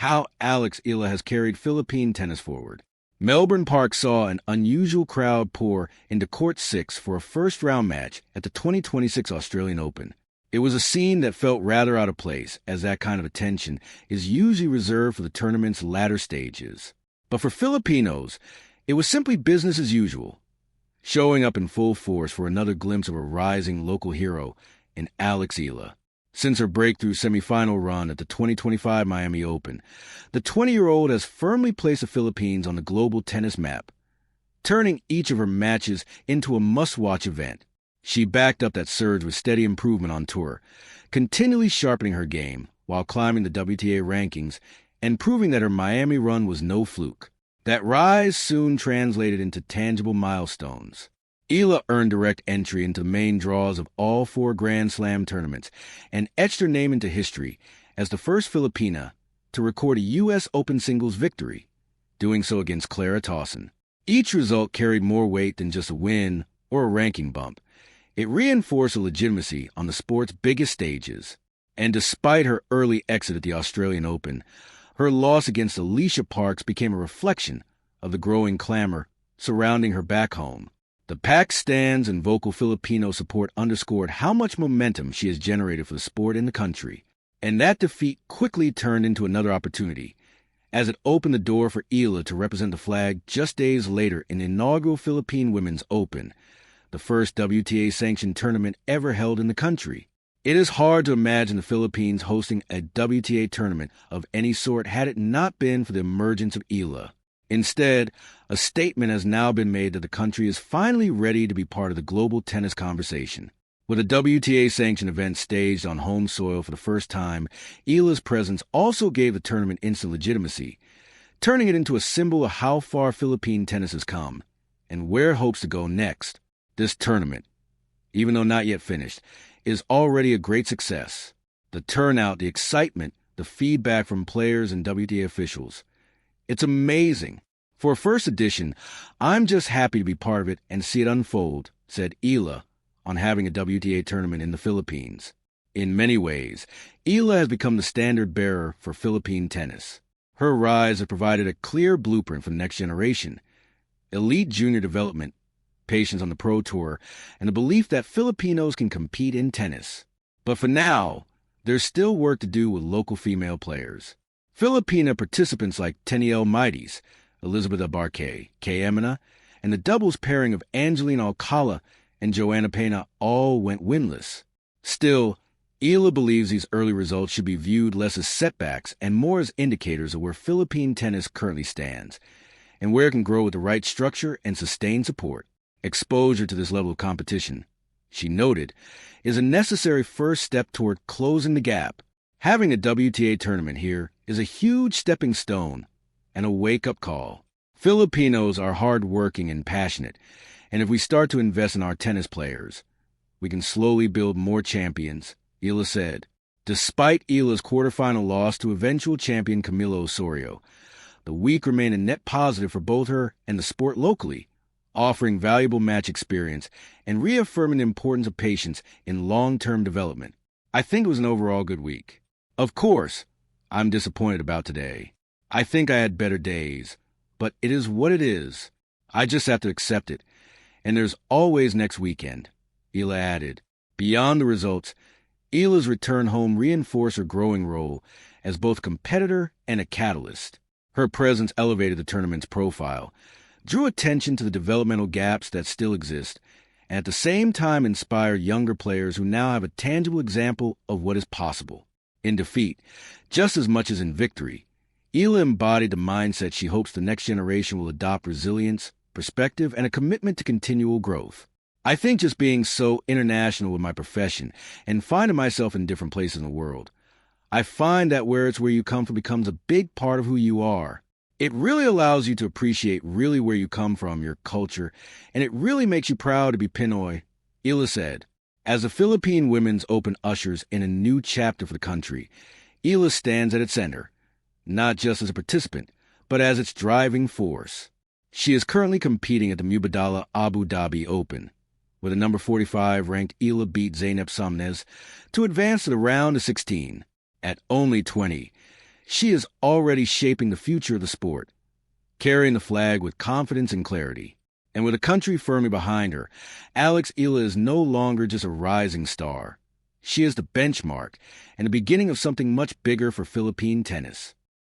how Alex Eala has carried Philippine tennis forward. Melbourne Park saw an unusual crowd pour into Court 6 for a first-round match at the 2026 Australian Open. It was a scene that felt rather out of place, as that kind of attention is usually reserved for the tournament's latter stages. But for Filipinos, it was simply business as usual, showing up in full force for another glimpse of a rising local hero in Alex Eala. Since her breakthrough semifinal run at the 2025 Miami Open, the 20-year-old has firmly placed the Philippines on the global tennis map, turning each of her matches into a must-watch event. She backed up that surge with steady improvement on tour, continually sharpening her game while climbing the WTA rankings and proving that her Miami run was no fluke. That rise soon translated into tangible milestones. Eala earned direct entry into the main draws of all 4 Grand Slam tournaments and etched her name into history as the first Filipina to record a U.S. Open singles victory, doing so against Clara Tauson. Each result carried more weight than just a win or a ranking bump. It reinforced her legitimacy on the sport's biggest stages. And despite her early exit at the Australian Open, her loss against Alicia Parks became a reflection of the growing clamor surrounding her back home. The packed stands and vocal Filipino support underscored how much momentum she has generated for the sport in the country. And that defeat quickly turned into another opportunity, as it opened the door for Eala to represent the flag just days later in the inaugural Philippine Women's Open, the first WTA-sanctioned tournament ever held in the country. It is hard to imagine the Philippines hosting a WTA tournament of any sort had it not been for the emergence of Eala. Instead, a statement has now been made that the country is finally ready to be part of the global tennis conversation. With a WTA-sanctioned event staged on home soil for the first time, Eala's presence also gave the tournament instant legitimacy, turning it into a symbol of how far Philippine tennis has come and where it hopes to go next. This tournament, even though not yet finished, is already a great success. The turnout, the excitement, the feedback from players and WTA officials. It's amazing. For a first edition, I'm just happy to be part of it and see it unfold, said Eala on having a WTA tournament in the Philippines. In many ways, Eala has become the standard bearer for Philippine tennis. Her rise has provided a clear blueprint for the next generation. Elite junior development, patience on the pro tour, and the belief that Filipinos can compete in tennis. But for now, there's still work to do with local female players. Filipina participants like Teniel Maitis, Elizabeth Abarque, Kay Emina, and the doubles pairing of Angeline Alcala and Joanna Pena all went winless. Still, Eala believes these early results should be viewed less as setbacks and more as indicators of where Philippine tennis currently stands, and where it can grow with the right structure and sustained support. Exposure to this level of competition, she noted, is a necessary first step toward closing the gap. Having a WTA tournament here is a huge stepping stone and a wake-up call. Filipinos are hard-working and passionate, and if we start to invest in our tennis players, we can slowly build more champions, Eala said. Despite Eala's quarterfinal loss to eventual champion Camilo Osorio, the week remained a net positive for both her and the sport locally, offering valuable match experience and reaffirming the importance of patience in long-term development. I think it was an overall good week. Of course, I'm disappointed about today. I think I had better days, but it is what it is. I just have to accept it. And there's always next weekend, Eala added. Beyond the results, Eala's return home reinforced her growing role as both competitor and a catalyst. Her presence elevated the tournament's profile, drew attention to the developmental gaps that still exist, and at the same time inspired younger players who now have a tangible example of what is possible. In defeat, just as much as in victory, Eala embodied the mindset she hopes the next generation will adopt: resilience, perspective, and a commitment to continual growth. I think just being so international with my profession and finding myself in different places in the world, I find that where it's where you come from becomes a big part of who you are. It really allows you to appreciate really where you come from, your culture, and it really makes you proud to be Pinoy, Eala said. As the Philippine Women's Open ushers in a new chapter for the country, Eala stands at its center, not just as a participant, but as its driving force. She is currently competing at the Mubadala Abu Dhabi Open, where the number 45 ranked Eala beat Zeynep Somnez to advance to the round of 16. At only 20, She is already shaping the future of the sport, carrying the flag with confidence and clarity. And with a country firmly behind her, Alex Eala is no longer just a rising star. She is the benchmark and the beginning of something much bigger for Philippine tennis.